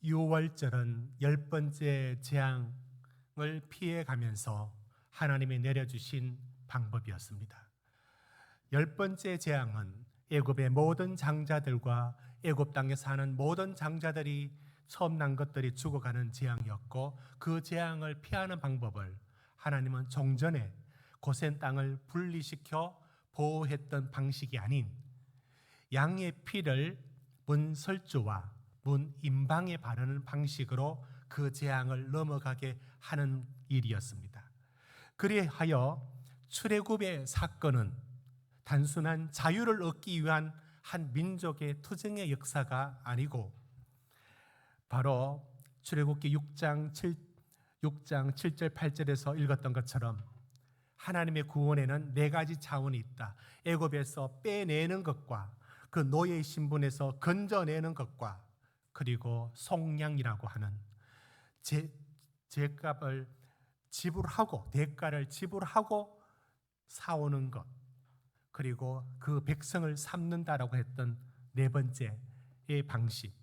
유월절은 10번째 재앙을 피해가면서 하나님이 내려주신 방법이었습니다. 10번째 재앙은 애굽의 모든 장자들과 애굽 땅에 사는 모든 장자들이 처음 난 것들이 죽어가는 재앙이었고, 그 재앙을 피하는 방법을 하나님은 종전에 고센 땅을 분리시켜 보호했던 방식이 아닌 양의 피를 문설주와 문임방에 바르는 방식으로 그 재앙을 넘어가게 하는 일이었습니다. 그리하여 출애굽의 사건은 단순한 자유를 얻기 위한 한 민족의 투쟁의 역사가 아니고, 바로 출애굽기 6장 7절 8절에서 읽었던 것처럼 하나님의 구원에는 4가지 차원이 있다. 애굽에서 빼내는 것과 그 노예의 신분에서 건져내는 것과, 그리고 속량이라고 하는 죄값을 지불하고, 대가를 지불하고 사오는 것, 그리고 그 백성을 삼는다라고 했던 4번째의 방식.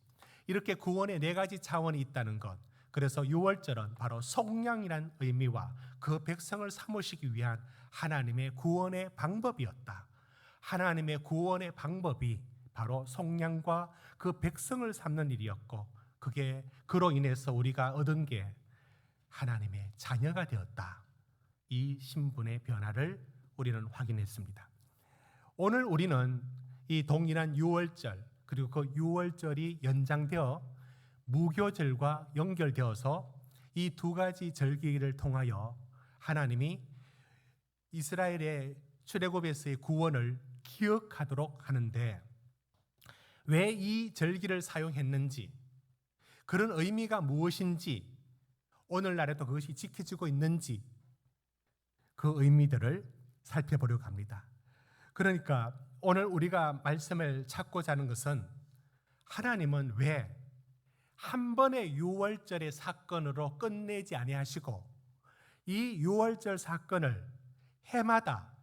이렇게 구원의 4가지 차원이 있다는 것. 그래서 유월절은 바로 속량이란 의미와 그 백성을 삼으시기 위한 하나님의 구원의 방법이었다. 하나님의 구원의 방법이 바로 속량과 그 백성을 삼는 일이었고, 그로 인해서 우리가 얻은 게 하나님의 자녀가 되었다. 이 신분의 변화를 우리는 확인했습니다. 오늘 우리는 이 동일한 유월절, 그리고 그 유월절이 연장되어 무교절과 연결되어서 이 2가지 절기를 통하여 하나님이 이스라엘의 출애굽에서의 구원을 기억하도록 하는데, 왜 이 절기를 사용했는지, 그런 의미가 무엇인지, 오늘날에도 그것이 지켜지고 있는지, 그 의미들을 살펴보려고 합니다. 그러니까 오늘 우리가 말씀을 찾고자 하는 것은, 하나님은 왜 한 번의 유월절의 사건으로 끝내지 아니하시고 이 유월절 사건을 해마다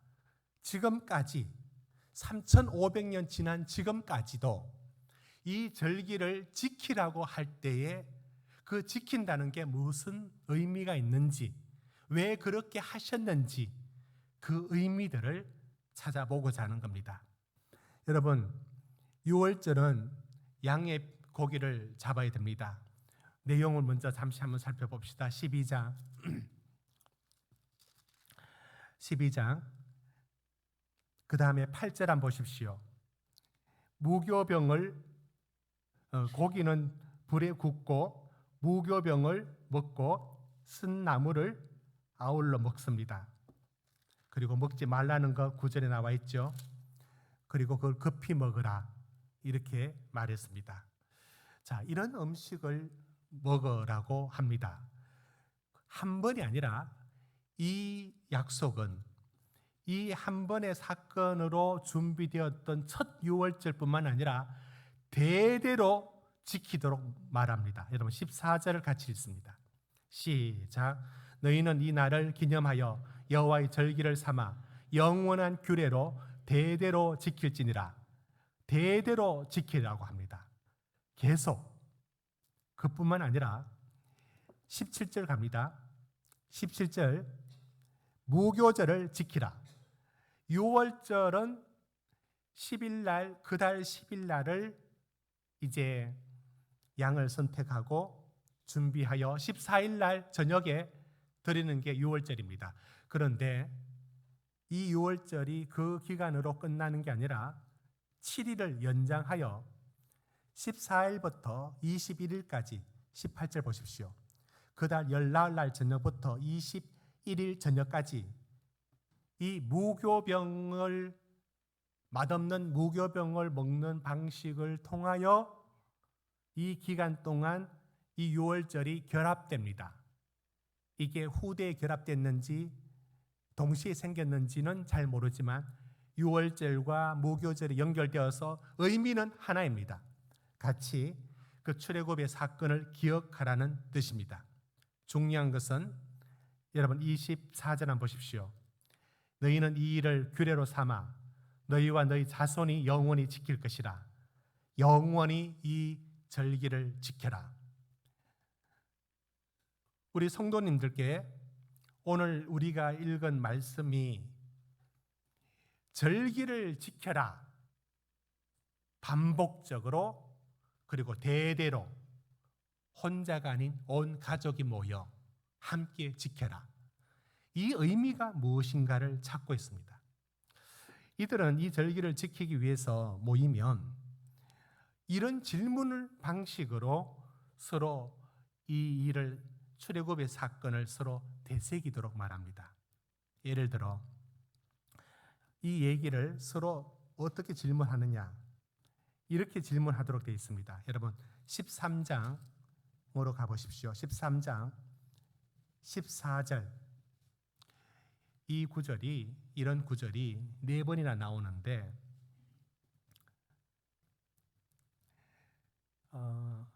지금까지 3,500년 지난 지금까지도 이 절기를 지키라고 할 때에 그 지킨다는 게 무슨 의미가 있는지, 왜 그렇게 하셨는지, 그 의미들을 찾아보고자 하는 겁니다. 여러분, 유월절은 양의 고기를 잡아야 됩니다. 내용을 먼저 잠시 한번 살펴봅시다. 12장 그 다음에 8절 한번 보십시오. 무교병을 고기는 불에 굽고 무교병을 먹고 쓴 나물을 아울러 먹습니다. 그리고 먹지 말라는 거 9절에 나와 있죠. 그리고 그걸 급히 먹으라, 이렇게 말했습니다. 자, 이런 음식을 먹으라고 합니다. 한 번이 아니라 이 약속은 이 한 번의 사건으로 준비되었던 첫 유월절뿐만 아니라 대대로 지키도록 말합니다. 여러분 14절을 같이 읽습니다. 시작. 너희는 이 날을 기념하여 여호와의 절기를 삼아 영원한 규례로 대대로 지킬지니라. 대대로 지키라고 합니다. 계속. 그뿐만 아니라 17절 갑니다. 17절. 무교절을 지키라. 유월절은 10일날, 그달 10일날을 이제 양을 선택하고 준비하여 14일날 저녁에 드리는 게 유월절입니다. 그런데 이 유월절이 그 기간으로 끝나는 게 아니라 7일을 연장하여 14일부터 21일까지 18절 보십시오. 그달 열나흘날 저녁부터 21일 저녁까지 이 무교병을, 맛없는 무교병을 먹는 방식을 통하여 이 기간 동안 이 유월절이 결합됩니다. 이게 후대에 결합됐는지 동시에 생겼는지는 잘 모르지만 유월절과 무교절이 연결되어서 의미는 하나입니다. 같이 그 출애굽의 사건을 기억하라는 뜻입니다. 중요한 것은 여러분 24절 한번 보십시오. 너희는 이 일을 규례로 삼아 너희와 너희 자손이 영원히 지킬 것이라. 영원히 이 절기를 지켜라. 우리 성도님들께 오늘 우리가 읽은 말씀이 절기를 지켜라, 반복적으로 그리고 대대로 혼자가 아닌 온 가족이 모여 함께 지켜라, 이 의미가 무엇인가를 찾고 있습니다. 이들은 이 절기를 지키기 위해서 모이면 이런 질문을 방식으로 서로 이 일을, 출애굽의 사건을 서로 되새기도록 말합니다. 예를 들어 이 얘기를 서로 어떻게 질문하느냐, 이렇게 질문하도록 되어 있습니다. 여러분 13장으로 가보십시오. 13장 14절, 이런 구절이 4번이나 나오는데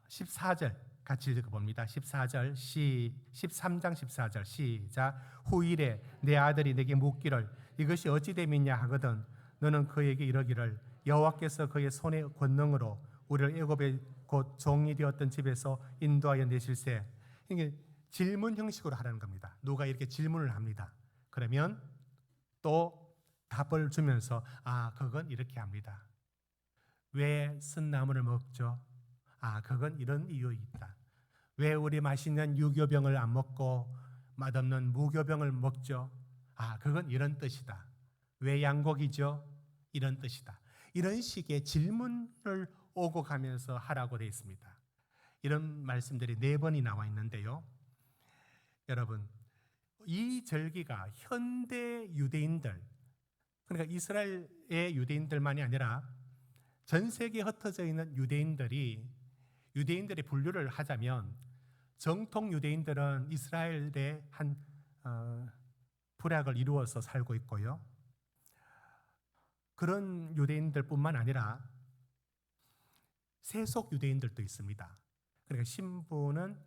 14절 같이 읽어봅니다. 14절 13장 14절 시작. 후일에 내 아들이 내게 묻기를 이것이 어찌 됨이냐 하거든 너는 그에게 이르기를 여호와께서 그의 손의 권능으로 우리를 애굽의 곧 종이 되었던 집에서 인도하여 내실세. 이게 질문 형식으로 하라는 겁니다. 누가 이렇게 질문을 합니다. 그러면 또 답을 주면서 그건 이렇게 합니다. 왜 쓴나무를 먹죠? 그건 이런 이유 있다. 왜 우리 맛있는 유교병을 안 먹고 맛없는 무교병을 먹죠? 그건 이런 뜻이다. 왜 양고기죠? 이런 뜻이다. 이런 식의 질문을 오고 가면서 하라고 되어 있습니다. 이런 말씀들이 4번이 나와 있는데요. 여러분, 이 절기가 현대 유대인들, 그러니까 이스라엘의 유대인들만이 아니라 전 세계에 흩어져 있는 유대인들의 분류를 하자면 정통 유대인들은 이스라엘의 한 부락을 이루어서 살고 있고요. 그런 유대인들뿐만 아니라 세속 유대인들도 있습니다. 그러니까 신부는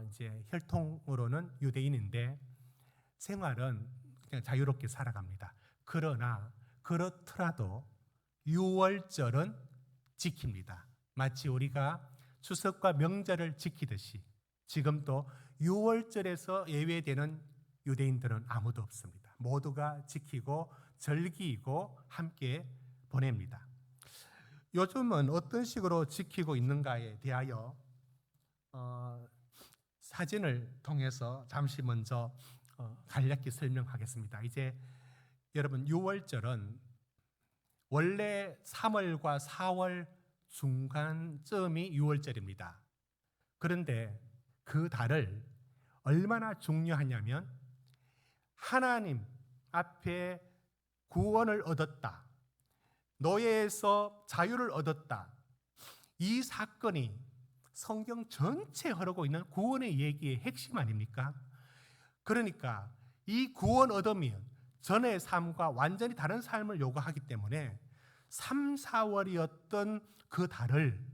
이제 혈통으로는 유대인인데 생활은 그냥 자유롭게 살아갑니다. 그러나 그렇더라도 유월절은 지킵니다. 마치 우리가 추석과 명절을 지키듯이 지금도 유월절에서 예외되는 유대인들은 아무도 없습니다. 모두가 지키고 절기이고 함께 보냅니다. 요즘은 어떤 식으로 지키고 있는가에 대하여 사진을 통해서 잠시 먼저 간략히 설명하겠습니다. 이제 여러분, 유월절은 원래 3월과 4월 중간쯤이 유월절입니다. 그런데 그 달을 얼마나 중요하냐면 하나님 앞에 구원을 얻었다, 노예에서 자유를 얻었다, 이 사건이 성경 전체에 흐르고 있는 구원의 얘기의 핵심 아닙니까? 그러니까 이 구원 얻으면 전의 삶과 완전히 다른 삶을 요구하기 때문에 3, 4월이었던 그 달을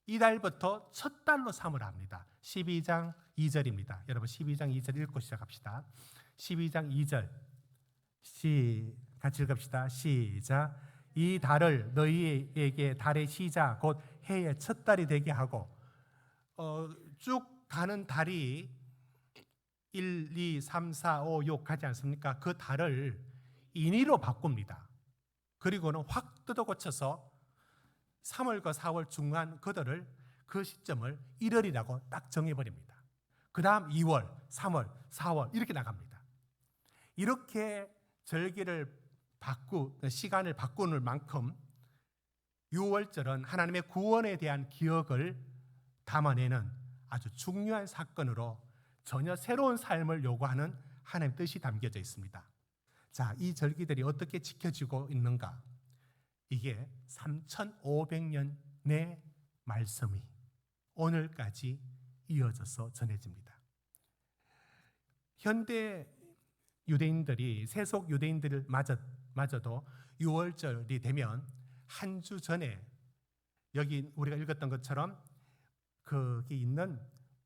이달부터 첫 달로 삼으라 합니다. 12장 2절입니다. 여러분 12장 2절 읽고 시작합시다. 12장 2절 같이 읽읍시다. 시작. 이 달을 너희에게 달의 시작 곧 해의 첫 달이 되게 하고, 쭉 가는 달이 1, 2, 3, 4, 5, 6 가지 않습니까? 그 달을 인위로 바꿉니다. 그리고는 확 뜯어 고쳐서 3월과 4월 중간 그들을, 그 시점을 1월이라고 딱 정해버립니다. 그 다음 2월, 3월, 4월 이렇게 나갑니다. 이렇게 절기를 시간을 바꾸는 만큼 유월절은 하나님의 구원에 대한 기억을 담아내는 아주 중요한 사건으로 전혀 새로운 삶을 요구하는 하나님의 뜻이 담겨져 있습니다. 자, 이 절기들이 어떻게 지켜지고 있는가? 이게 3,500년의 말씀이 오늘까지 이어져서 전해집니다. 현대 유대인들이, 세속 유대인들을 마저도 6월절이 되면 한 주 전에 여기 우리가 읽었던 것처럼 거기 있는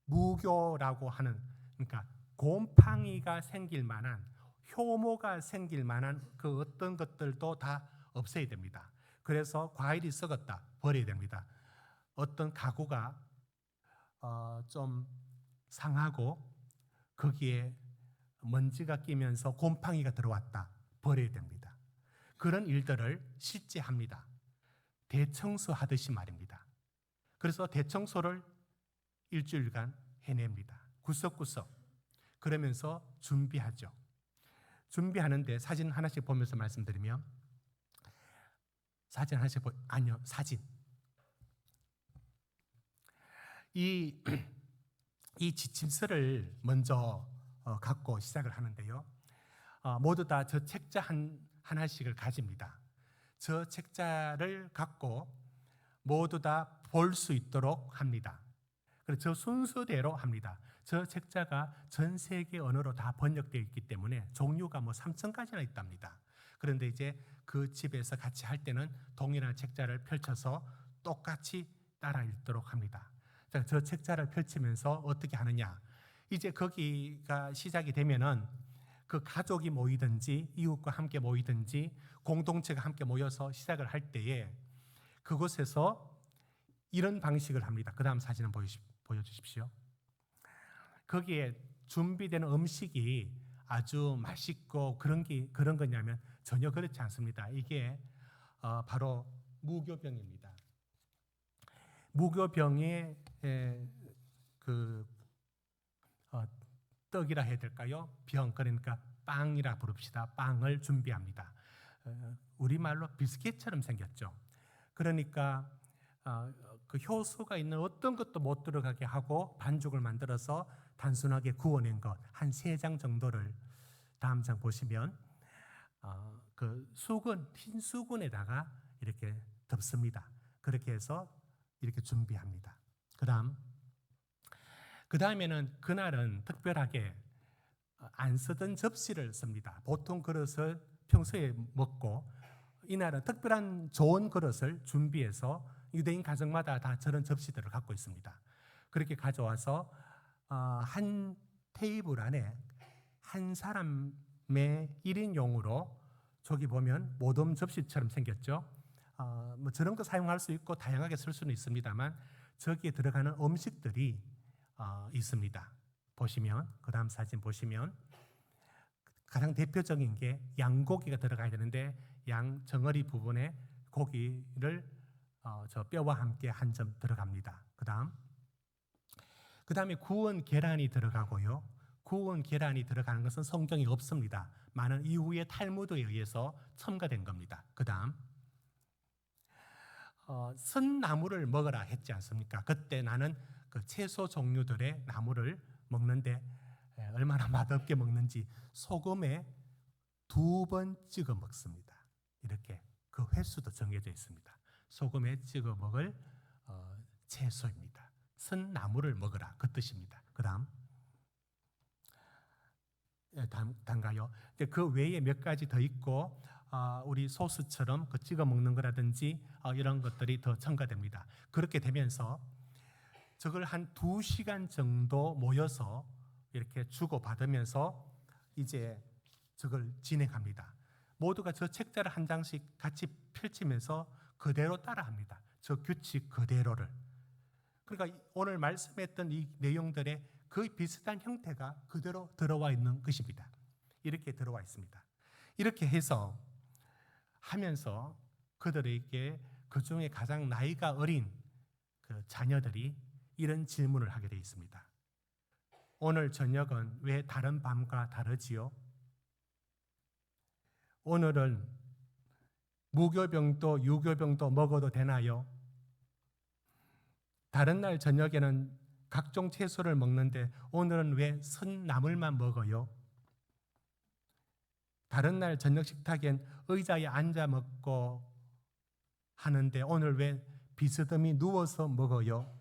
무교라고 하는, 그러니까 곰팡이가 생길 만한, 효모가 생길 만한 그 어떤 것들도 다 없애야 됩니다. 그래서 과일이 썩었다 버려야 됩니다. 어떤 가구가 좀 상하고 거기에 먼지가 끼면서 곰팡이가 들어왔다. 버려야 됩니다. 그런 일들을 실제 합니다. 대청소하듯이 말입니다. 그래서 대청소를 일주일간 해냅니다. 구석구석. 그러면서 준비하죠. 준비하는데 사진 하나씩 보면서 말씀드리면, 사진 하나씩 아니요, 사진. 이 지침서를 먼저 갖고 시작을 하는데요. 모두 다 저 책자 하나씩을 가집니다. 저 책자를 갖고 모두 다 볼 수 있도록 합니다. 그래서 저 순서대로 합니다. 저 책자가 전 세계 언어로 다 번역되어 있기 때문에 종류가 3,000가지나 있답니다. 그런데 이제 그 집에서 같이 할 때는 동일한 책자를 펼쳐서 똑같이 따라 읽도록 합니다. 자, 저 책자를 펼치면서 어떻게 하느냐? 이제 거기가 시작이 되면은 그 가족이 모이든지 이웃과 함께 모이든지 공동체가 함께 모여서 시작을 할 때에 그곳에서 이런 방식을 합니다. 그 다음 사진을 보여주십시오. 거기에 준비되는 음식이 아주 맛있고 그런 거냐면 전혀 그렇지 않습니다. 이게 바로 무교병입니다. 무교병의 떡이라 해야 될까요? 병, 그러니까 빵이라 부릅시다. 빵을 준비합니다. 우리말로 비스켓처럼 생겼죠. 그러니까 그 효소가 있는 어떤 것도 못 들어가게 하고 반죽을 만들어서 단순하게 구워낸 것 한 3장 정도를 다음 장 보시면 그 수건, 흰 수건에다가 이렇게 덮습니다. 그렇게 해서 이렇게 준비합니다. 그 다음에는 그날은 특별하게 안 쓰던 접시를 씁니다. 보통 그릇을 평소에 먹고 이날은 특별한 좋은 그릇을 준비해서 유대인 가정마다 다 저런 접시들을 갖고 있습니다. 그렇게 가져와서 한 테이블 안에 한 사람의 1인용으로 저기 보면 모둠 접시처럼 생겼죠. 저런 거 사용할 수 있고 다양하게 쓸 수는 있습니다만 저기에 들어가는 음식들이 있습니다. 보시면 그 다음 사진 보시면 가장 대표적인 게 양고기가 들어가야 되는데 양 정어리 부분에 고기를 저 뼈와 함께 한 점 들어갑니다. 그 다음에 구운 계란이 들어가고요. 구운 계란이 들어가는 것은 성경에 없습니다. 많은 이후의 탈무드에 의해서 첨가된 겁니다. 그 다음 선나물을 먹으라 했지 않습니까? 그때 나는 그 채소 종류들의 나물을 먹는데 얼마나 맛없게 먹는지 소금에 2번 찍어 먹습니다. 이렇게 그 횟수도 정해져 있습니다. 소금에 찍어 먹을 채소입니다. 선나물을 먹으라 그 뜻입니다. 그 다음 단가요. 그 외에 몇 가지 더 있고 우리 소스처럼 그 찍어 먹는 거라든지 이런 것들이 더 첨가됩니다. 그렇게 되면서 저걸 한 2시간 정도 모여서 이렇게 주고받으면서 이제 저걸 진행합니다. 모두가 저 책자를 한 장씩 같이 펼치면서 그대로 따라합니다. 저 규칙 그대로를. 그러니까 오늘 말씀했던 이 내용들의 거의 비슷한 형태가 그대로 들어와 있는 것입니다. 이렇게 들어와 있습니다. 이렇게 해서 하면서 그들에게 그 중에 가장 나이가 어린 그 자녀들이 이런 질문을 하게 되어 있습니다. 오늘 저녁은 왜 다른 밤과 다르지요? 오늘은 무교병도 유교병도 먹어도 되나요? 다른 날 저녁에는 각종 채소를 먹는데 오늘은 왜 선나물만 먹어요? 다른 날 저녁 식탁엔 의자에 앉아 먹고 하는데 오늘 왜 비스듬히 누워서 먹어요?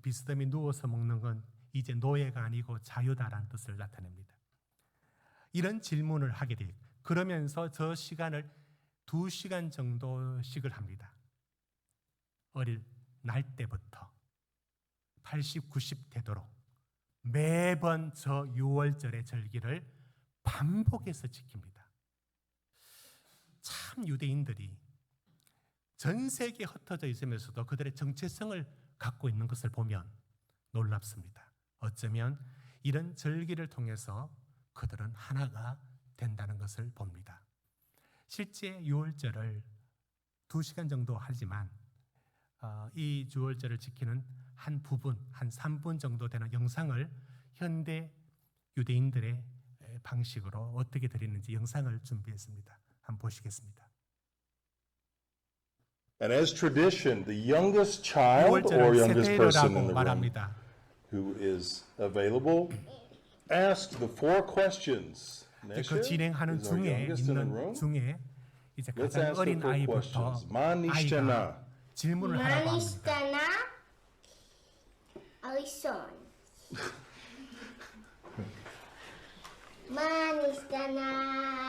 비스듬히 누워서 먹는 건 이제 노예가 아니고 자유다라는 뜻을 나타냅니다. 이런 질문을 하게 돼요. 그러면서 저 시간을 2시간 정도씩을 합니다. 어릴 날 때부터 80, 90 되도록 매번 저 6월절의 절기를 반복해서 지킵니다. 참 유대인들이 전 세계에 흩어져 있으면서도 그들의 정체성을 갖고 있는 것을 보면 놀랍습니다. 어쩌면 이런 절기를 통해서 그들은 하나가 된다는 것을 봅니다. 실제 유월절을 2시간 정도 하지만 이 유월절을 지키는 한 부분, 한 3분 정도 되는 영상을 현대 유대인들의 방식으로 어떻게 드리는지 영상을 준비했습니다. 한번 보시겠습니다. And as tradition, the youngest child or 유월절을 youngest person 세테르라고 in the room 말합니다. who is available ask the 4 questions. 그 Nesha 진행하는 is our 중에 youngest in the 있는 room. 중에 이제 Let's 가장 ask the 어린 4 아이부터 questions. Ma 아이가 nishtana? 질문을 하라고 מה 합니다. נשתנה? הראשון. מה נשתנה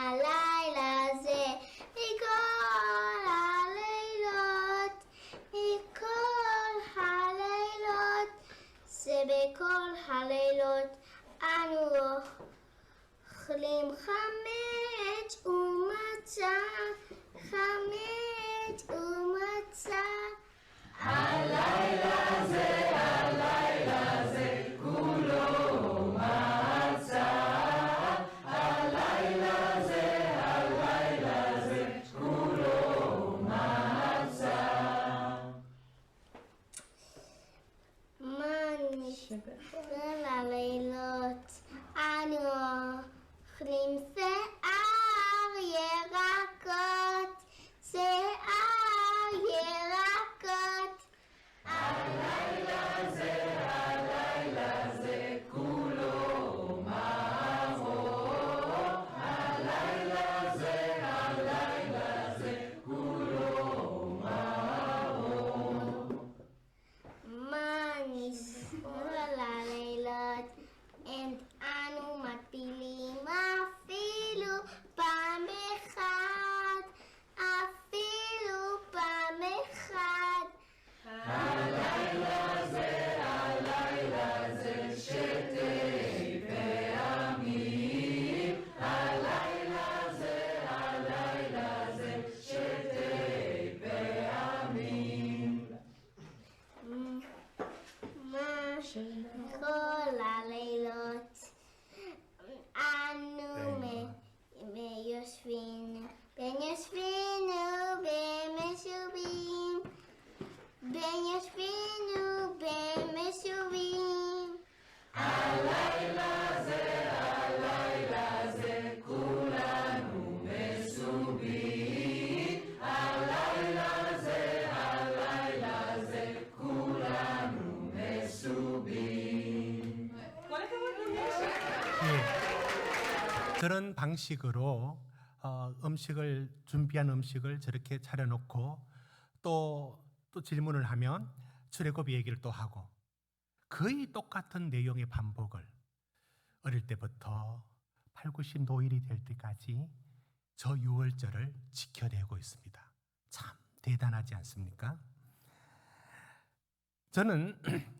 הלילה הזה מכל הלילות, מכל הלילות, שבכל הלילות אנו אוכלים חמץ ומצה, חמץ ומצה. כל הלילות אנו אוכלים שיער ירקות, שיער ירקות. כל הלילות אנו מפילים אפילו פעם אחת, אפילו פעם אחת. כל הלילות אנו יושבים ומשווים, ומשווים. 그런 방식으로 음식을 준비한 음식을 저렇게 차려놓고 또 질문을 하면 출애굽 얘기를 또 하고 거의 똑같은 내용의 반복을 어릴 때부터 8, 90 노일이 될 때까지 저 유월절을 지켜내고 있습니다. 참 대단하지 않습니까? 저는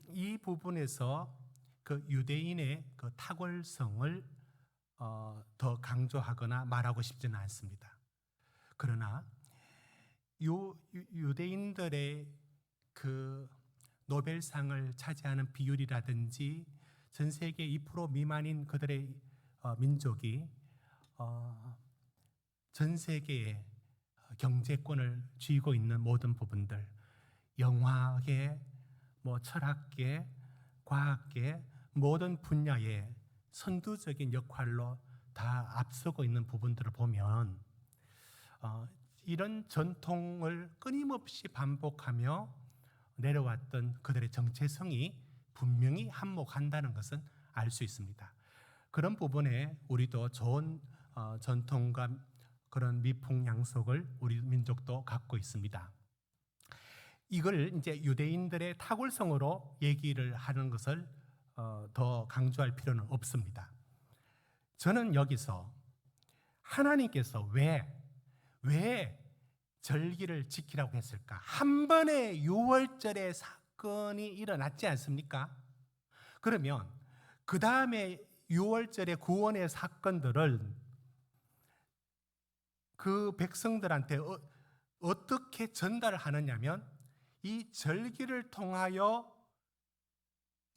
이 부분에서 그 유대인의 그 탁월성을 더 강조하거나 말하고 싶지는 않습니다. 그러나 유대인들의 그 노벨상을 차지하는 비율이라든지 전 세계 2% 미만인 그들의 민족이 전 세계의 경제권을 쥐고 있는 모든 부분들, 영화계, 철학계, 과학계 모든 분야에 선두적인 역할로 다 앞서고 있는 부분들을 보면 이런 전통을 끊임없이 반복하며 내려왔던 그들의 정체성이 분명히 한몫한다는 것은 알 수 있습니다. 그런 부분에 우리도 좋은 전통과 그런 미풍양속을 우리 민족도 갖고 있습니다. 이걸 이제 유대인들의 탁월성으로 얘기를 하는 것을 더 강조할 필요는 없습니다. 저는 여기서 하나님께서 왜 절기를 지키라고 했을까? 한 번의 유월절의 사건이 일어났지 않습니까? 그러면 그 다음에 유월절의 구원의 사건들을 그 백성들한테 어떻게 전달하느냐면 이 절기를 통하여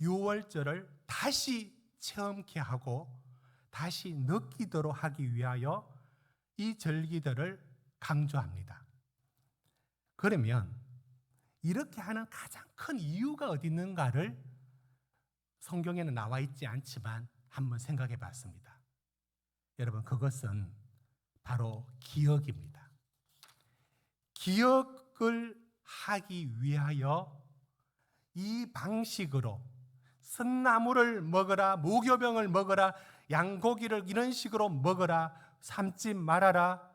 유월절을 다시 체험케 하고 다시 느끼도록 하기 위하여 이 절기들을 강조합니다. 그러면 이렇게 하는 가장 큰 이유가 어디 있는가를 성경에는 나와 있지 않지만 한번 생각해 봤습니다. 여러분, 그것은 바로 기억입니다. 기억을 하기 위하여 이 방식으로 선나물을 먹어라, 무교병을 먹어라, 양고기를 이런 식으로 먹어라, 삶지 말아라,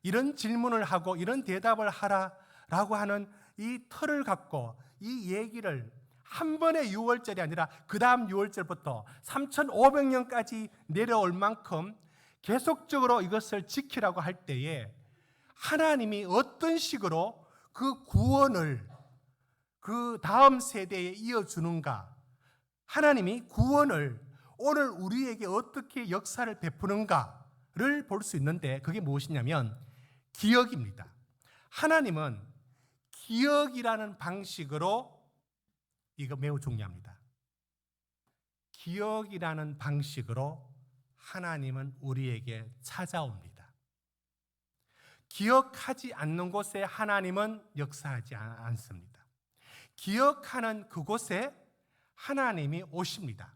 이런 질문을 하고 이런 대답을 하라 라고 하는 이 틀을 갖고 이 얘기를 한 번의 6월절이 아니라 그 다음 6월절부터 3,500년까지 내려올 만큼 계속적으로 이것을 지키라고 할 때에 하나님이 어떤 식으로 그 구원을 그 다음 세대에 이어주는가, 하나님이 구원을 오늘 우리에게 어떻게 역사를 베푸는가를 볼 수 있는데, 그게 무엇이냐면 기억입니다. 하나님은 기억이라는 방식으로, 이거 매우 중요합니다. 기억이라는 방식으로 하나님은 우리에게 찾아옵니다. 기억하지 않는 곳에 하나님은 역사하지 않습니다. 기억하는 그곳에 하나님이 오십니다.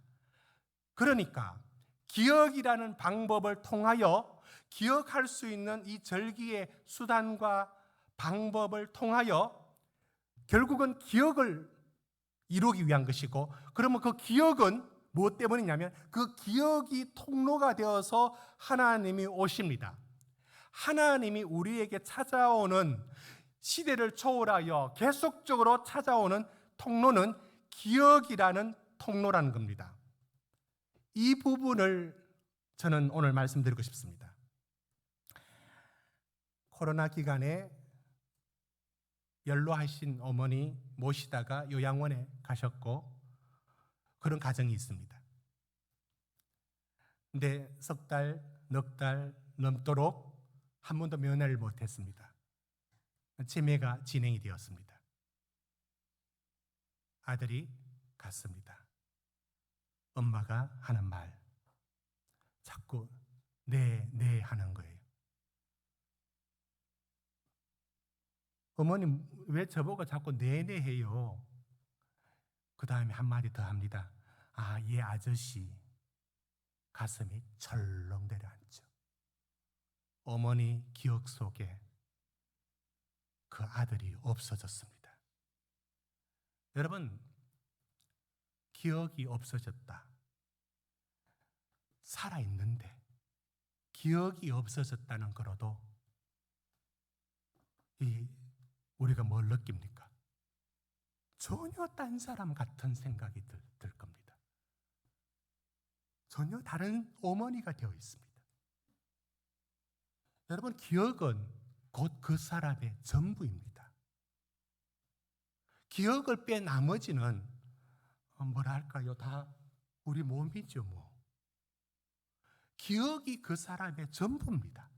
그러니까 기억이라는 방법을 통하여, 기억할 수 있는 이 절기의 수단과 방법을 통하여 결국은 기억을 이루기 위한 것이고, 그러면 그 기억은 무엇 때문이냐면 그 기억이 통로가 되어서 하나님이 오십니다. 하나님이 우리에게 찾아오는, 시대를 초월하여 계속적으로 찾아오는 통로는 기억이라는 통로라는 겁니다. 이 부분을 저는 오늘 말씀드리고 싶습니다. 코로나 기간에 연로하신 어머니 모시다가 요양원에 가셨고 그런 가정이 있습니다. 근데 석 달, 넉 달 넘도록 한 번도 면회를 못했습니다. 치매가 진행이 되었습니다. 아들이 갔습니다. 엄마가 하는 말 자꾸 네 하는 거예요. 어머님 왜 저보고 자꾸 네 해요? 그 다음에 한마디 더 합니다. 아, 얘 아저씨. 가슴이 철렁 내려앉죠. 어머니 기억 속에 그 아들이 없어졌습니다. 여러분, 기억이 없어졌다. 살아있는데 기억이 없어졌다는 거로도 우리가 뭘 느낍니까? 전혀 딴 사람 같은 생각이 들 겁니다. 전혀 다른 어머니가 되어 있습니다. 여러분, 기억은 곧 그 사람의 전부입니다. 기억을 뺀 나머지는 뭐랄까요? 다 우리 몸이죠, 뭐. 기억이 그 사람의 전부입니다.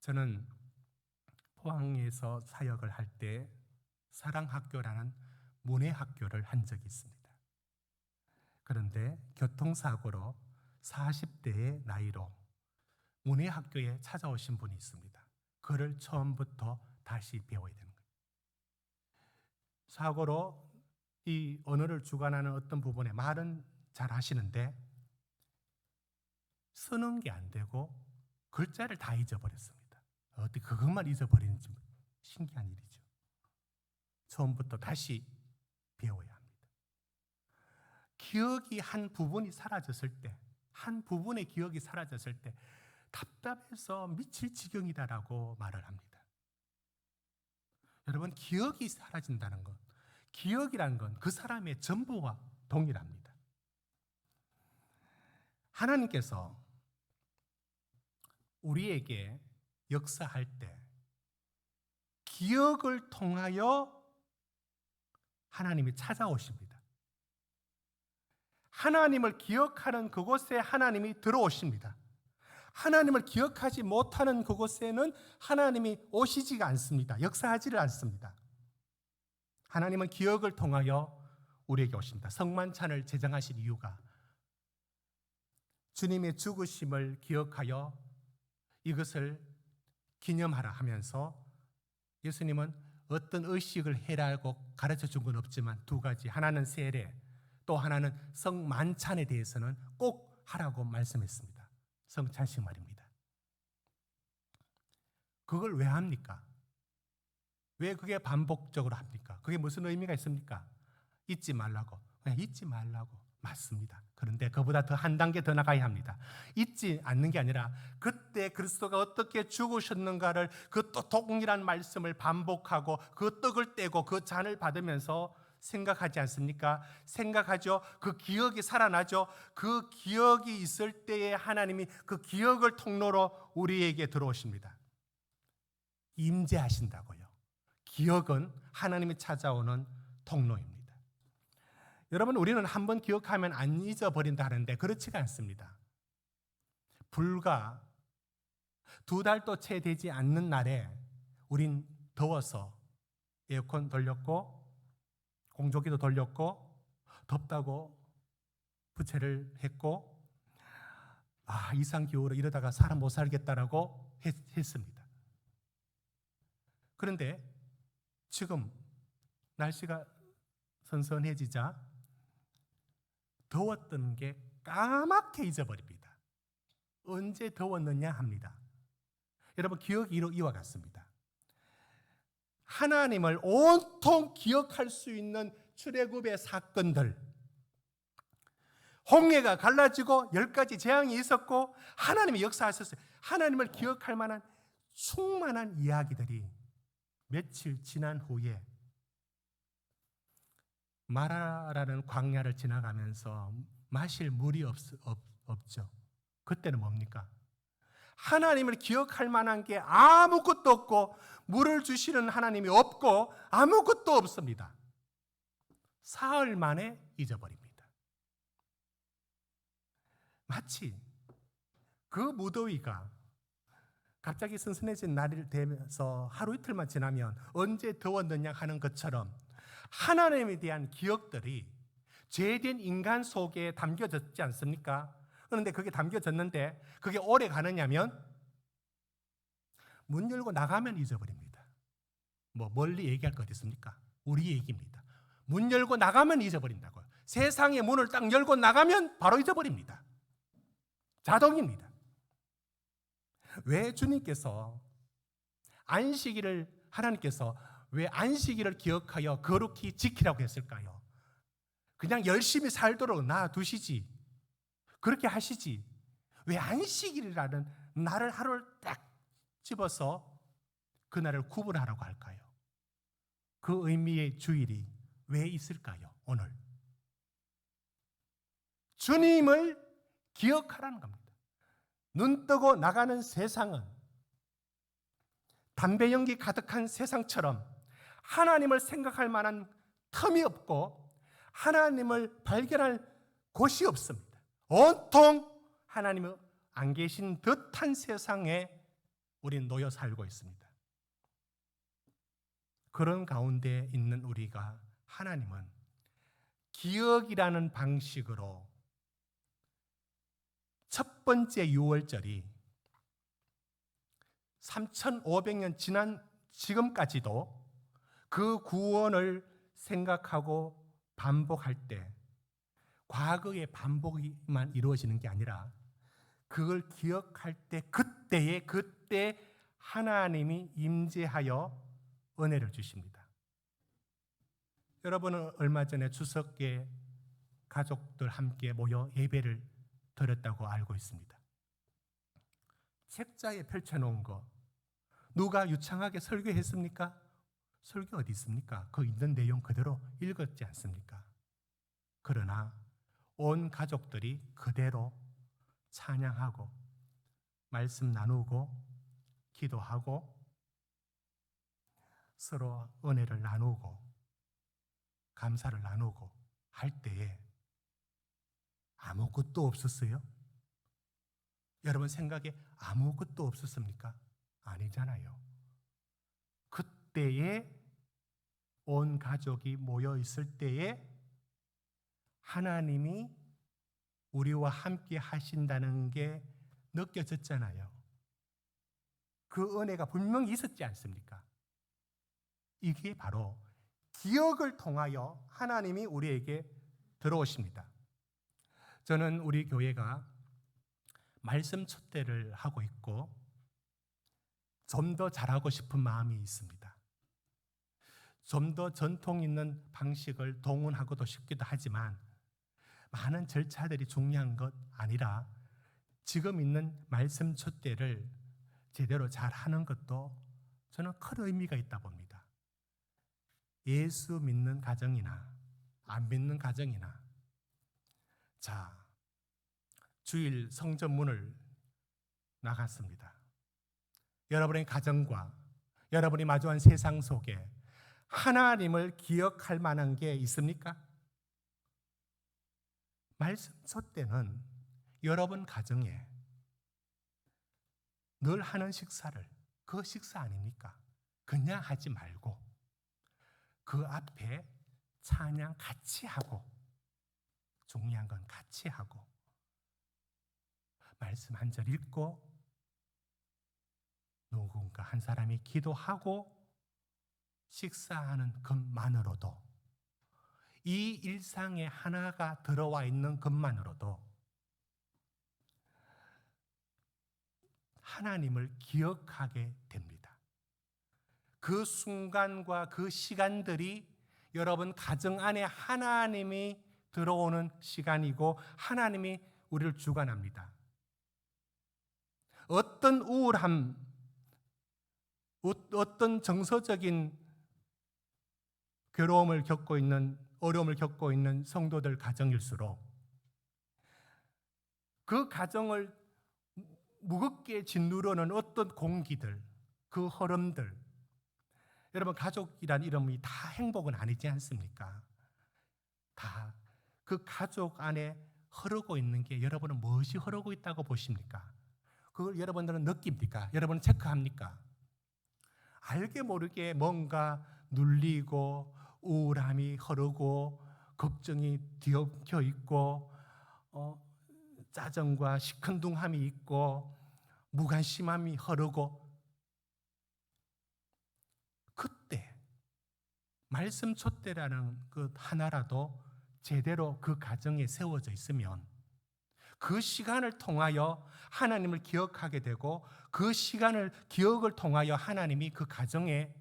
저는 포항에서 사역을 할 때 사랑학교라는 문예학교를 한 적이 있습니다. 그런데 교통사고로 40대의 나이로 문예학교에 찾아오신 분이 있습니다. 그를 처음부터 다시 배워야 되는 거예요. 사고로 이 언어를 주관하는 어떤 부분에 말은 잘 하시는데 쓰는 게 안 되고 글자를 다 잊어버렸습니다. 어떻게 그것만 잊어버리는지 신기한 일이죠. 처음부터 다시 배워야 합니다. 기억이 한 부분이 사라졌을 때, 한 부분의 기억이 사라졌을 때 답답해서 미칠 지경이다라고 말을 합니다. 여러분, 기억이 사라진다는 것, 기억이라는 건 그 사람의 전부와 동일합니다. 하나님께서 우리에게 역사할 때 기억을 통하여 하나님이 찾아오십니다. 하나님을 기억하는 그곳에 하나님이 들어오십니다. 하나님을 기억하지 못하는 그곳에는 하나님이 오시지가 않습니다. 역사하지를 않습니다. 하나님은 기억을 통하여 우리에게 오십니다. 성만찬을 제정하신 이유가 주님의 죽으심을 기억하여 이것을 기념하라 하면서 예수님은 어떤 의식을 해라고 가르쳐 준 건 없지만 두 가지, 하나는 세례, 또 하나는 성만찬에 대해서는 꼭 하라고 말씀했습니다. 성찬식 말입니다. 그걸 왜 합니까? 왜 그게 반복적으로 합니까? 그게 무슨 의미가 있습니까? 잊지 말라고. 그냥 잊지 말라고. 맞습니다. 그런데 그보다 더 한 단계 더 나가야 합니다. 잊지 않는 게 아니라 그때 그리스도가 어떻게 죽으셨는가를 그 또 동일한 말씀을 반복하고 그 떡을 떼고 그 잔을 받으면서 생각하지 않습니까? 생각하죠. 그 기억이 살아나죠. 그 기억이 있을 때에 하나님이 그 기억을 통로로 우리에게 들어오십니다. 임재하신다고요. 기억은 하나님이 찾아오는 통로입니다. 여러분, 우리는 한번 기억하면 안 잊어버린다 하는데 그렇지가 않습니다. 불과 2달도 채 되지 않는 날에 우린 더워서 에어컨 돌렸고 공조기도 돌렸고 덥다고 부채를 했고 이상기후로 이러다가 사람 못 살겠다라고 했습니다. 그런데 지금 날씨가 선선해지자 더웠던 게 까맣게 잊어버립니다. 언제 더웠느냐 합니다. 여러분, 기억이 이와 같습니다. 하나님을 온통 기억할 수 있는 출애굽의 사건들, 홍해가 갈라지고 10가지 재앙이 있었고 하나님이 역사하셨어요. 하나님을 기억할 만한 충만한 이야기들이 며칠 지난 후에 마라라는 광야를 지나가면서 마실 물이 없죠. 그때는 뭡니까? 하나님을 기억할 만한 게 아무것도 없고 물을 주시는 하나님이 없고 아무것도 없습니다. 사흘 만에 잊어버립니다. 마치 그 무더위가 갑자기 선선해진 날이 되면서 하루 이틀만 지나면 언제 더웠느냐 하는 것처럼 하나님에 대한 기억들이 죄된 인간 속에 담겨졌지 않습니까? 그런데 그게 담겨졌는데 그게 오래 가느냐면 문 열고 나가면 잊어버립니다. 멀리 얘기할 것 있습니까? 우리 얘기입니다. 문 열고 나가면 잊어버린다고요. 세상의 문을 딱 열고 나가면 바로 잊어버립니다. 자동입니다. 왜 주님께서 하나님께서 왜 안식일을 기억하여 거룩히 지키라고 했을까요? 그냥 열심히 살도록 놔두시지. 그렇게 하시지. 왜 안식일이라는 날을 하루를 딱 집어서 그날을 구분하라고 할까요? 그 의미의 주일이 왜 있을까요? 오늘 주님을 기억하라는 겁니다. 눈 뜨고 나가는 세상은 담배 연기 가득한 세상처럼 하나님을 생각할 만한 틈이 없고 하나님을 발견할 곳이 없습니다. 온통 하나님이 안 계신 듯한 세상에 우리는 놓여 살고 있습니다. 그런 가운데 있는 우리가 하나님은 기억이라는 방식으로 첫 번째 유월절이 3,500년 지난 지금까지도 그 구원을 생각하고 반복할 때 과거의 반복만 이루어지는 게 아니라 그걸 기억할 때 그때 하나님이 임재하여 은혜를 주십니다. 여러분은 얼마 전에 추석에 가족들 함께 모여 예배를 드렸다고 알고 있습니다. 책자에 펼쳐놓은 거 누가 유창하게 설교했습니까? 설교 어디 있습니까? 그 있는 내용 그대로 읽었지 않습니까? 그러나 온 가족들이 그대로 찬양하고 말씀 나누고 기도하고 서로 은혜를 나누고 감사를 나누고 할 때에 아무것도 없었어요? 여러분 생각에 아무것도 없었습니까? 아니잖아요. 그때에 온 가족이 모여 있을 때에 하나님이 우리와 함께 하신다는 게 느껴졌잖아요. 그 은혜가 분명히 있었지 않습니까? 이게 바로 기억을 통하여 하나님이 우리에게 들어오십니다. 저는 우리 교회가 말씀 촛대를 하고 있고 좀 더 잘하고 싶은 마음이 있습니다. 좀 더 전통 있는 방식을 동원하고도 싶기도 하지만 많은 절차들이 중요한 것 아니라 지금 있는 말씀 촛대를 제대로 잘하는 것도 저는 큰 의미가 있다 봅니다. 예수 믿는 가정이나 안 믿는 가정이나 자, 주일 성전문을 나갔습니다. 여러분의 가정과 여러분이 마주한 세상 속에 하나님을 기억할 만한 게 있습니까? 말씀 촛대는 여러분 가정에 늘 하는 식사를 그 식사 아닙니까? 그냥 하지 말고 그 앞에 찬양 같이 하고 중요한 건 같이 하고 말씀 한 절 읽고 누군가 한 사람이 기도하고 식사하는 것만으로도 이 일상에 하나가 들어와 있는 것만으로도 하나님을 기억하게 됩니다. 그 순간과 그 시간들이 여러분 가정 안에 하나님이 들어오는 시간이고 하나님이 우리를 주관합니다. 어떤 우울함, 어떤 정서적인 괴로움을 겪고 있는, 어려움을 겪고 있는 성도들 가정일수록 그 가정을 무겁게 짓누르는 어떤 공기들, 그 흐름들, 여러분 가족이란 이름이 다 행복은 아니지 않습니까? 다 그 가족 안에 흐르고 있는 게 여러분은 무엇이 흐르고 있다고 보십니까? 그걸 여러분들은 느낍니까? 여러분은 체크합니까? 알게 모르게 뭔가 눌리고 우울함이 흐르고 걱정이 뒤엉켜 있고 짜증과 시큰둥함이 있고 무관심함이 흐르고 그때 말씀 촛대라는 그 하나라도 제대로 그 가정에 세워져 있으면 그 시간을 통하여 하나님을 기억하게 되고 그 시간을 기억을 통하여 하나님이 그 가정에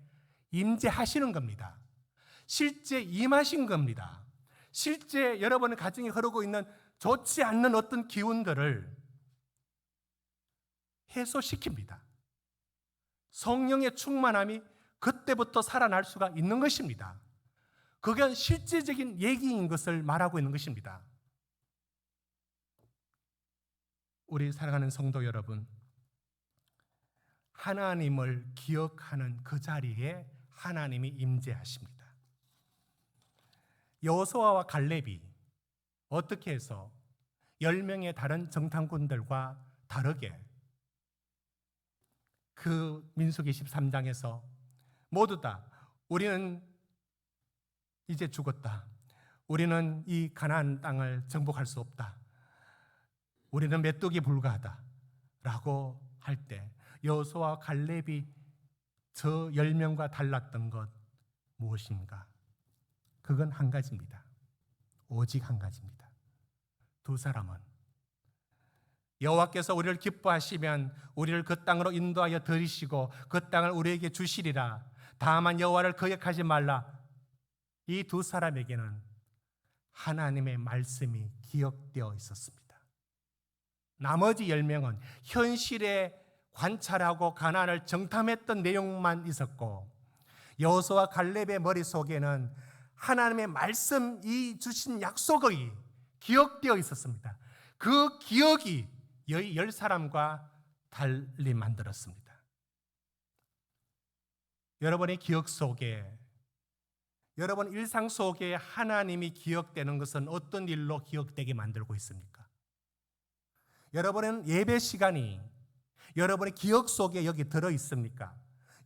임재하시는 겁니다. 실제 임하신 겁니다. 실제 여러분의 가정에 흐르고 있는 좋지 않는 어떤 기운들을 해소시킵니다. 성령의 충만함이 그때부터 살아날 수가 있는 것입니다. 그게 실제적인 얘기인 것을 말하고 있는 것입니다. 우리 사랑하는 성도 여러분, 하나님을 기억하는 그 자리에 하나님이 임재하십니다. 여호수아와 갈렙이 어떻게 해서 10명의 다른 정탐꾼들과 다르게 그 민수기 13장에서 모두 다 우리는 이제 죽었다. 우리는 이 가나안 땅을 정복할 수 없다. 우리는 메뚜기 불가하다. 라고 할 때 여호수아와 갈렙이 저 10명과 달랐던 것 무엇인가? 그건 한 가지입니다. 오직 한 가지입니다. 두 사람은 여호와께서 우리를 기뻐하시면 우리를 그 땅으로 인도하여 들이시고 그 땅을 우리에게 주시리라. 다만 여호와를 거역하지 말라. 이 두 사람에게는 하나님의 말씀이 기억되어 있었습니다. 나머지 10명은 현실에 관찰하고 가나안을 정탐했던 내용만 있었고 여호수아와 갈렙의 머릿속에는 하나님의 말씀이 주신 약속이 기억되어 있었습니다. 그 기억이 이 10사람과 달리 만들었습니다. 여러분의 기억 속에, 여러분 일상 속에 하나님이 기억되는 것은 어떤 일로 기억되게 만들고 있습니까? 여러분은 예배 시간이 여러분의 기억 속에 여기 들어 있습니까?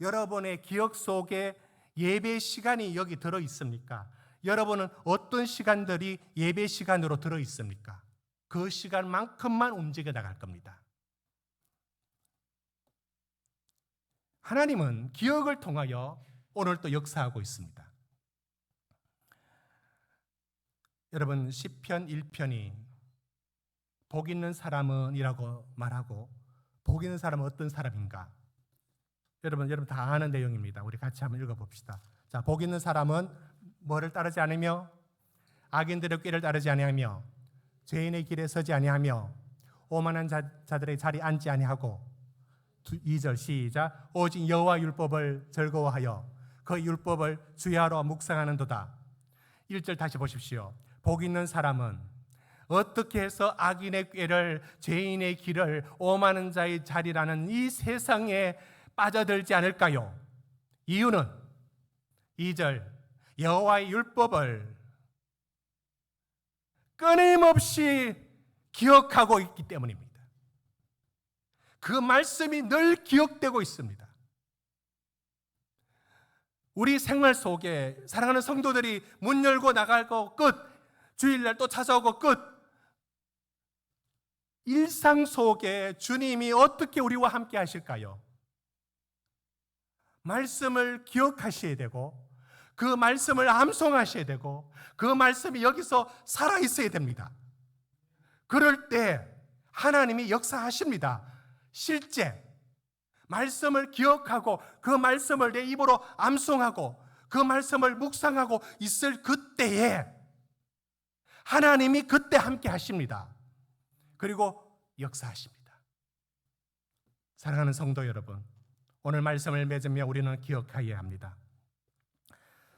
여러분의 기억 속에 예배 시간이 여기 들어 있습니까? 여러분은 어떤 시간들이 예배 시간으로 들어 있습니까? 그 시간만큼만 움직여 나갈 겁니다. 하나님은 기억을 통하여 오늘 또 역사하고 있습니다. 여러분, 시편 1편이 복 있는 사람은 이라고 말하고, 복 있는 사람은 어떤 사람인가? 여러분 다 아는 내용입니다. 우리 같이 한번 읽어봅시다. 자, 복 있는 사람은 뭐를 따르지 않으며 악인들의 꾀를 따르지 아니하며 죄인의 길에 서지 아니하며 오만한 자들의 자리에 앉지 아니하고, 2절 시작. 오직 여호와 율법을 즐거워하여 그 율법을 주야로 묵상하는도다. 1절 다시 보십시오. 복 있는 사람은 어떻게 해서 악인의 꾀를, 죄인의 길을, 오만한 자의 자리라는 이 세상에 빠져들지 않을까요? 이유는 2절 여호와의 율법을 끊임없이 기억하고 있기 때문입니다. 그 말씀이 늘 기억되고 있습니다. 우리 생활 속에 사랑하는 성도들이 문 열고 나가고 끝, 주일날 또 찾아오고 끝, 일상 속에 주님이 어떻게 우리와 함께 하실까요? 말씀을 기억하셔야 되고, 그 말씀을 암송하셔야 되고, 그 말씀이 여기서 살아있어야 됩니다. 그럴 때 하나님이 역사하십니다. 실제 말씀을 기억하고 그 말씀을 내 입으로 암송하고 그 말씀을 묵상하고 있을 그때에 하나님이 그때 함께 하십니다. 그리고 역사하십니다. 사랑하는 성도 여러분, 오늘 말씀을 맺으며 우리는 기억해야 합니다.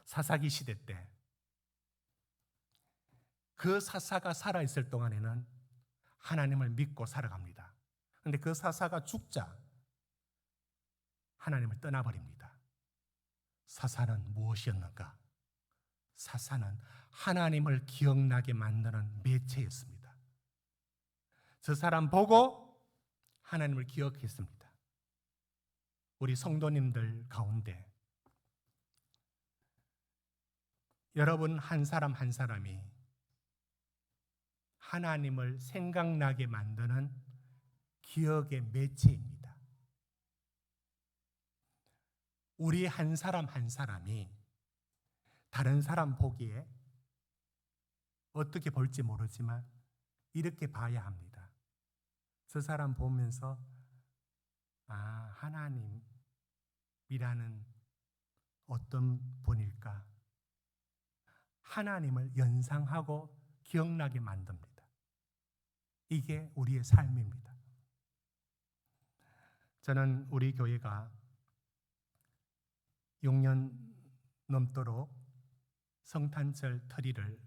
사사기 시대 때 그 사사가 살아있을 동안에는 하나님을 믿고 살아갑니다. 그런데 그 사사가 죽자 하나님을 떠나버립니다. 사사는 무엇이었는가? 사사는 하나님을 기억나게 만드는 매체였습니다. 저 사람 보고 하나님을 기억했습니다. 우리 성도님들 가운데 여러분 한 사람 한 사람이 하나님을 생각나게 만드는 기억의 매체입니다. 우리 한 사람 한 사람이 다른 사람 보기에 어떻게 볼지 모르지만 이렇게 봐야 합니다. 저 사람 보면서 하나님이라는 어떤 분일까? 하나님을 연상하고 기억나게 만듭니다. 이게 우리의 삶입니다. 저는 우리 교회가 6년 넘도록 성탄절 트리를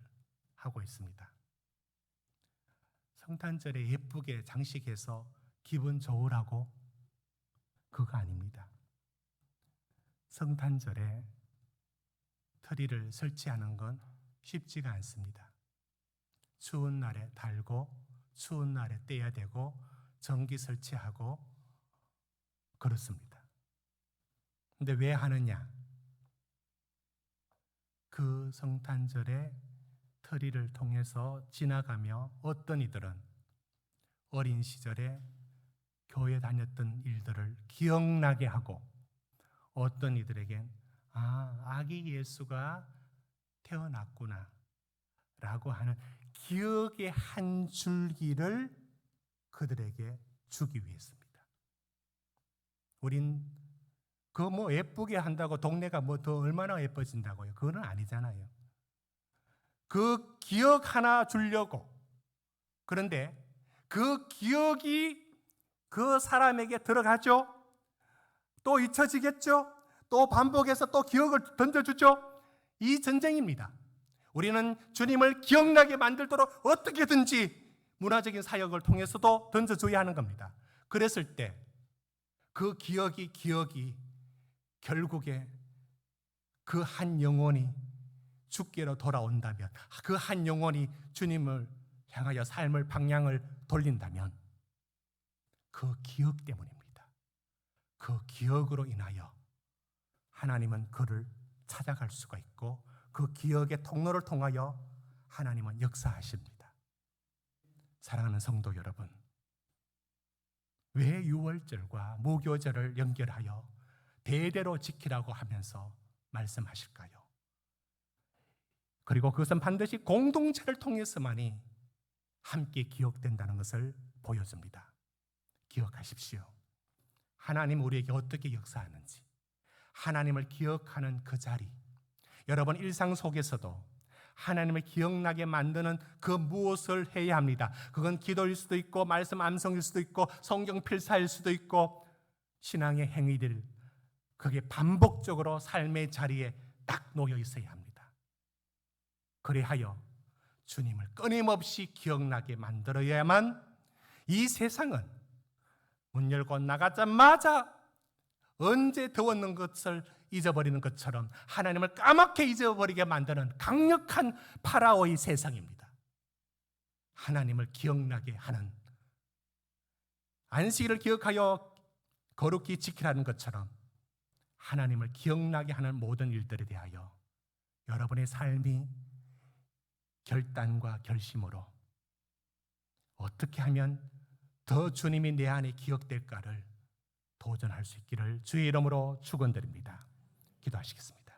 하고 있습니다. 성탄절에 예쁘게 장식해서 기분 좋으라고 그거 아닙니다. 성탄절에 트리를 설치하는 건 쉽지가 않습니다. 추운 날에 달고 추운 날에 떼야 되고 전기 설치하고 그렇습니다. 근데 왜 하느냐? 그 성탄절에 트리를 통해서 지나가며 어떤 이들은 어린 시절에 교회 다녔던 일들을 기억나게 하고, 어떤 이들에겐 아기 예수가 태어났구나 라고 하는 기억의 한 줄기를 그들에게 주기 위해서입니다. 우린 그거 예쁘게 한다고 동네가 더 얼마나 예뻐진다고요? 그건 아니잖아요. 그 기억 하나 주려고. 그런데 그 기억이 그 사람에게 들어가죠. 또 잊혀지겠죠. 또 반복해서 또 기억을 던져주죠. 이 전쟁입니다. 우리는 주님을 기억나게 만들도록 어떻게든지 문화적인 사역을 통해서도 던져줘야 하는 겁니다. 그랬을 때 그 기억이 결국에 그 한 영혼이 주께로 돌아온다면, 그 한 영혼이 주님을 향하여 삶을 방향을 돌린다면 그 기억 때문입니다. 그 기억으로 인하여 하나님은 그를 찾아갈 수가 있고 그 기억의 통로를 통하여 하나님은 역사하십니다. 사랑하는 성도 여러분, 왜 유월절과 무교절을 연결하여 대대로 지키라고 하면서 말씀하실까요? 그리고 그것은 반드시 공동체를 통해서만이 함께 기억된다는 것을 보여줍니다. 기억하십시오. 하나님 우리에게 어떻게 역사하는지, 하나님을 기억하는 그 자리, 여러분 일상 속에서도 하나님을 기억나게 만드는 그 무엇을 해야 합니다. 그건 기도일 수도 있고 말씀 암송일 수도 있고 성경 필사일 수도 있고 신앙의 행위들, 그게 반복적으로 삶의 자리에 딱 놓여 있어야 합니다. 그리하여 주님을 끊임없이 기억나게 만들어야만 이 세상은 문 열고 나가자마자 언제 더웠는 것을 잊어버리는 것처럼 하나님을 까맣게 잊어버리게 만드는 강력한 파라오의 세상입니다. 하나님을 기억나게 하는, 안식일을 기억하여 거룩히 지키라는 것처럼 하나님을 기억나게 하는 모든 일들에 대하여 여러분의 삶이 결단과 결심으로 어떻게 하면 더 주님이 내 안에 기억될까를 도전할 수 있기를 주의 이름으로 축원드립니다. 기도하시겠습니다.